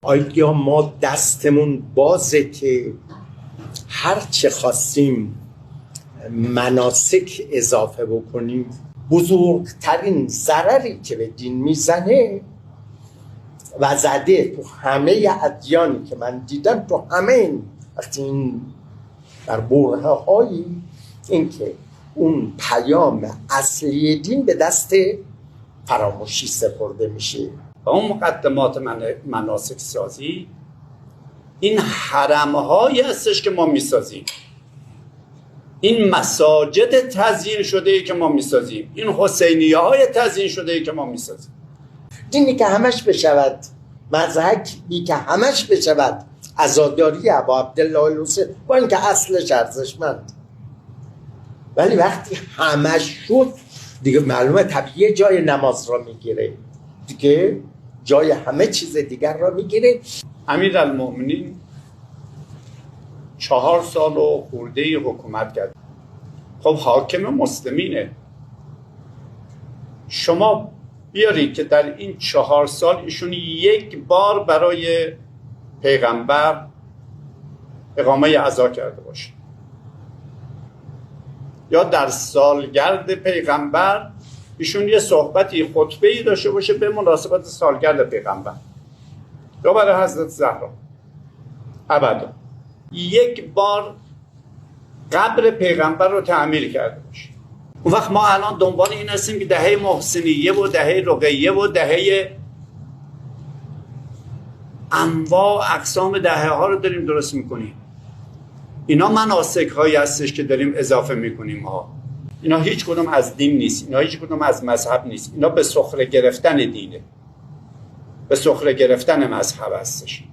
آیا ما دستمون بازه که هر چه خواستیم مناسک اضافه بکنیم؟ بزرگترین ضرری که به دین میزنه و زده تو همه ادیانی که من دیدم، تو همه این وقتی این در برهه هایی، این که اون پیام اصلی دین به دست فراموشی سپرده میشه. و اون مقدمات مناسک سازی این حرم هایی هستش که ما میسازیم، این مساجد تزیین شده ای که ما میسازیم، این حسینیه های تزیین شده ای که ما میسازیم. دینی که همش بشود، مذهبی که همش بشود عزاداری ابا عبدالله الحسین، با اینکه اصلش ارزشمند، ولی وقتی همش شد دیگه معلومه طبیعی جای نماز را میگیره، دیگه جای همه چیز دیگر را میگیره. امیرالمؤمنین 4 سال و خورده حکومت کرد. خب حاکم مسلمینه، شما بیارید که در این 4 سال ایشون یک بار برای پیغمبر اقامه عزا کرده باشه، یا در سالگرد پیغمبر ایشون یه صحبتی خطبه‌ای داشته باشه به مناسبت سالگرد پیغمبر، یا برای حضرت زهرا. ابدا یک بار قبر پیغمبر رو تعمیر کرده باشه. اون وقت ما الان دنبال این هستیم که دهه محسنیه و دهه رقیه و دهه انواع اقسام دهه ها رو داریم درست میکنیم. اینا مناسک هایی هستش که داریم اضافه میکنیم ها. اینا هیچ کدوم از دین نیست، اینا هیچ کدوم از مذهب نیست، اینا به سخره گرفتن دینه، به سخره گرفتن مذهب هستش.